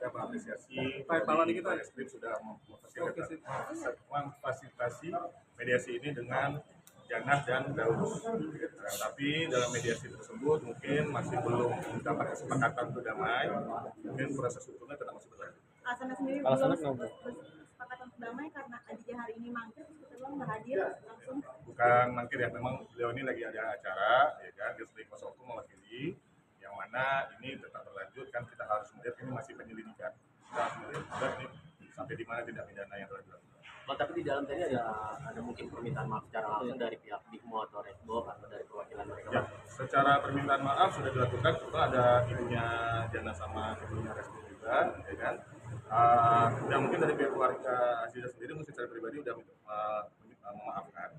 kita mengapresiasi dari Barreskrim sudah memfasilitasi mediasi ini dengan Janah dan Daus. Nah, tapi dalam mediasi tersebut mungkin masih belum mendapat kesepakatan untuk damai, mungkin proses hukumnya tetap masih berlanjut. Alasannya sendiri belum kesepakatan untuk damai karena Aditya hari ini mangkir, kita belum hadir langsung. Bukan mangkir ya, memang beliau ini lagi ada acara, ya kan, dia sebagai kuasa hukum mewakili, yang mana ini tetap berlanjut kan kita harus melihat ini masih penyelidikan. Kita harus melihat ini sampai di mana tindak pidana yang telah dilakukan. Oh, tapi di dalam tadi ada mungkin permintaan maaf secara langsung dari pihak Bigmo atau Resbo atau dari perwakilan mereka? Ya, secara permintaan maaf sudah dilakukan, juga ada ibunya Jana sama ibunya Resbo juga, ya kan. Dan mungkin dari pihak keluarga Aziza sendiri mungkin secara pribadi sudah memaafkan,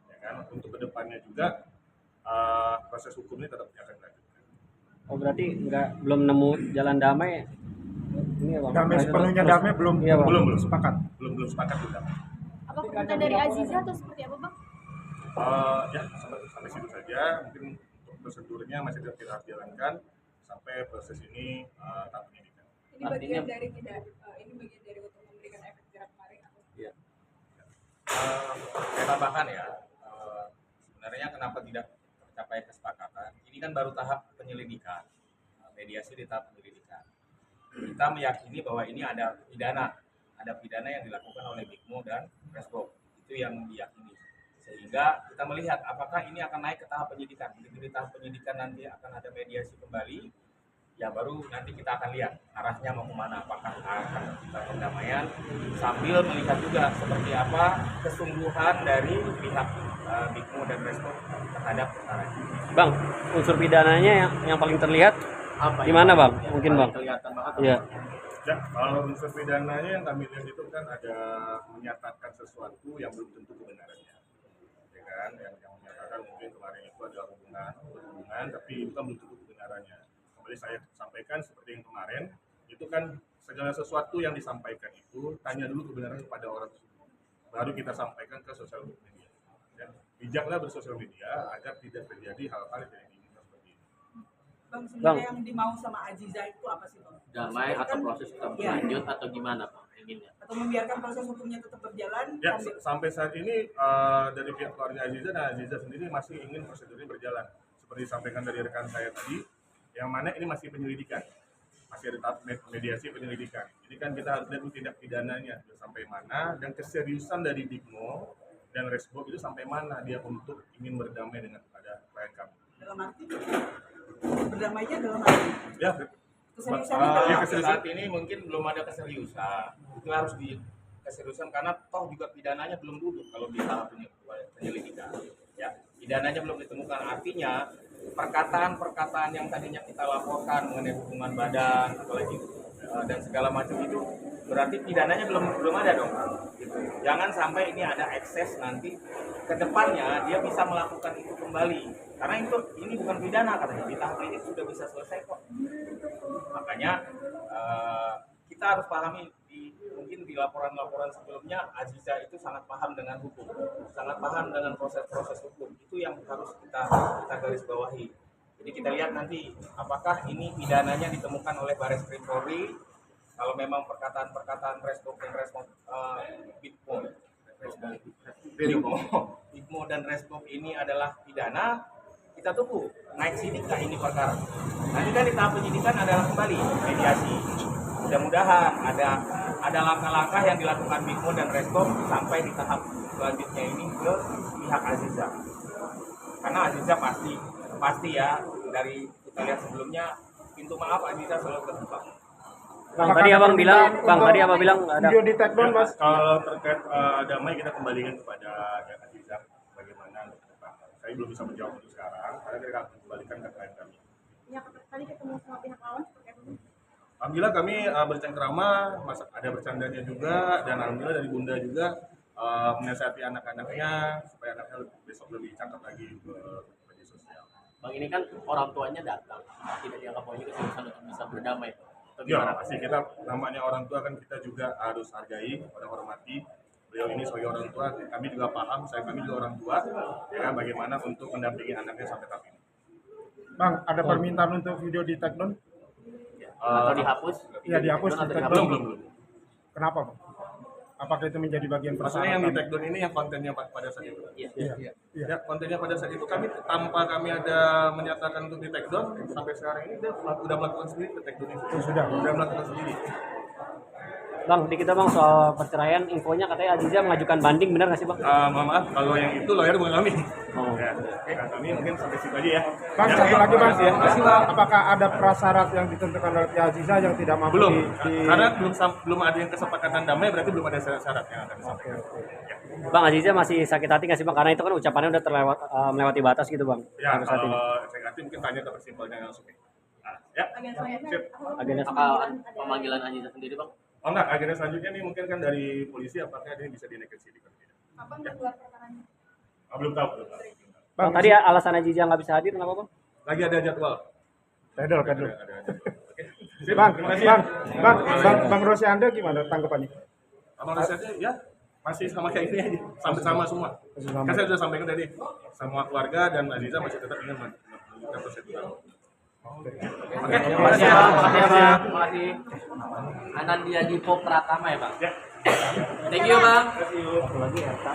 ya kan. Untuk kedepannya juga proses hukum ini tetap akan dilanjutkan. Oh berarti belum nemu jalan damai? Ini ya, Bang. Damai sepenuhnya damai belum, iya, Bang. belum sepakat belum sepakat sudah. Apa permintaan dari Aziza atau seperti apa, Bang? Ya sampai situ saja. Mungkin untuk prosedurnya masih tetap kita harus jalankan sampai proses ini tahap penyidikan. Ini bagian dari ini bagian dari untuk memberikan efek jerak kemarin atau? Iya. Saya tambahkan ya, sebenarnya kenapa tidak tercapai kesepakatan? Ini kan baru tahap penyelidikan, mediasi di tahap penyelidikan. Kita meyakini bahwa ini ada pidana yang dilakukan oleh Bigmo dan Resbo, itu yang diyakini. Sehingga kita melihat apakah ini akan naik ke tahap penyidikan. Begitu di tahap penyidikan nanti akan ada mediasi kembali, ya baru nanti kita akan lihat arahnya mau kemana, apakah akan kita pendamaian, sambil melihat juga seperti apa kesungguhan dari pihak Bigmo dan Resbo terhadap perkara ini. Bang, unsur pidananya yang paling terlihat Apa gimana, Bang? Mungkin, Bang. Kelihatan banget. Iya. Ya, kalau unsur pidananya yang kami lihat itu kan ada menyatakan sesuatu yang belum tentu kebenarannya, ya kan? Yang menyatakan mungkin kemarin itu ada hubungan, tapi itu kan belum tentu kebenarannya. Kembali saya sampaikan seperti yang kemarin, itu kan segala sesuatu yang disampaikan itu tanya dulu kebenaran kepada orang tersebut, baru kita sampaikan ke sosial media. Dan bijaklah bersosial media agar tidak terjadi hal-hal yang tidak diinginkan seperti ini. Bang, sebenarnya yang dimau sama Aziza itu apa sih, Bang? Damai atau proses tetap berlanjut atau gimana, Bang? Inginnya? Atau membiarkan proses hukumnya tetap berjalan? Ya, sampai saat ini dari pihak keluarga Aziza dan Aziza sendiri masih ingin prosedur ini berjalan. Seperti disampaikan dari rekan saya tadi, yang mana ini masih penyelidikan. Masih ada tahap mediasi penyelidikan. Jadi kan kita harus lihat tindak pidananya sampai mana dan keseriusan dari Bigmo dan Resbo itu sampai mana dia untuk ingin berdamai dengan pada klien kami. Dalam arti berdamainya dalam arti Ya, keseriusannya ya, dalam keseriusan. Saat ini mungkin belum ada keseriusan, itu harus di keseriusan karena toh juga pidananya belum duduk kalau di tahap penyelidikan. Ya, pidananya belum ditemukan, artinya perkataan-perkataan yang tadinya kita laporkan mengenai hubungan badan apalagi dan segala macam itu berarti pidananya belum ada dong. Gitu. Jangan sampai ini ada ekses nanti ke depannya dia bisa melakukan itu kembali. Karena ini bukan pidana katanya, di tahap ini sudah bisa selesai kok. Makanya kita harus pahami mungkin di laporan-laporan sebelumnya Aziza itu sangat paham dengan hukum, sangat paham dengan proses-proses hukum. Itu yang harus kita garis bawahi. Jadi kita lihat nanti apakah ini pidananya ditemukan oleh Barreskrim Polri. Kalau memang perkataan-perkataan Resbo dan Resbo Bigmo dan Resbo ini adalah pidana, kita tunggu naik sidik ini perkara. Nanti kan di tahap penyidikan adalah kembali mediasi. Mudah-mudahan ada langkah-langkah yang dilakukan Bigmo dan Resbo sampai di tahap selanjutnya ini ke pihak Aziza. Karena Aziza pasti ya dari kita lihat sebelumnya pintu maaf Aziza selalu terbuka. Bang, tadi abang bilang ada video di take down, Mas. Kalau terkait damai kita kembalikan kepada Aziza bagaimana ke depan. Saya belum bisa menjawab untuk sekarang, karena kita akan kembalikan ke klien kami. Ya, tadi ketemu sama pihak lawan seperti apa? Alhamdulillah kami bercengkrama, ada bercandanya juga, dan alhamdulillah dari Bunda juga menasihati anak-anaknya supaya anaknya besok lebih cakep lagi ke media sosial. Bang, ini kan orang tuanya datang, tidak dianggap bahwa ini keseriusan untuk bisa berdamai. Ya pasti kita namanya orang tua kan kita juga harus hargai, hormati. Beliau ini sebagai orang tua, kami juga paham, kami juga orang tua, ya kan, bagaimana untuk mendampingi anaknya sampai tahap ini. Bang, ada permintaan untuk video di take down? Atau dihapus? Iya, dihapus. Atau di take dihapus? down. belum. Kenapa, Bang? Apakah itu menjadi bagian Maksudnya yang di persyaratan? take down ini yang kontennya pada saat itu. Iya. Iya. Ya, kontennya pada saat itu tanpa kami ada menyatakan untuk di take down, sampai sekarang ini dia udah melakukan sendiri ke take down itu. Oh, sudah. Udah melakukan sendiri. Bang, di kita Bang soal perceraian, infonya katanya Aziza mengajukan banding, benar nggak sih Bang? Mohon maaf, kalau yang itu lawyer bukan kami. Oh. Ya, oke, kami mungkin sampai situ aja ya. Bang, Ya, satu lagi, Bang. makasih ya. Apakah ada prasyarat yang ditentukan oleh pihak Aziza yang tidak mampu Belum, di- karena belum ada yang kesepakatan damai, berarti belum ada syarat yang akan disampaikan. Bang, Aziza masih sakit hati nggak sih Bang? Karena itu kan ucapannya udah melewati batas gitu Bang. Ya, Sampai saat ini. kalau saya ngerti mungkin tanya ke persimpolnya langsung. Nah, ya, Agenda selanjutnya sip. Agenda Apakah pemanggilan Aziza sendiri, Bang? Oh enggak, agenda selanjutnya nih mungkin kan dari polisi apakah ini bisa dinegosiasi kan? Kapan digelar perkaranya? Belum tahu, belum tahu. Bang, tadi alasan Aziza nggak bisa hadir kenapa Bang? Lagi ada jadwal. Pedal. Ada jadwal. Oke. Sip, Bang, terima kasih. Bang Rosi, Anda gimana tanggapannya? Abang risetnya ya masih sama kayak ini aja, sampai sama semua. Sama. Kan saya sudah sampaikan tadi, semua keluarga dan Aziza masih tetap ingin melakukan prosedur. Oke, terima kasih ya, Bang. Terima kasih, Bang. Terima kasih. Anandia Dipo Pratama ya, Bang? Ya. Thank you, Bang.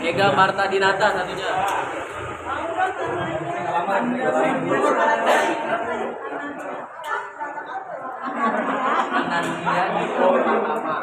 Ega Marta Dinata satunya. Anandia Dipo Pratama.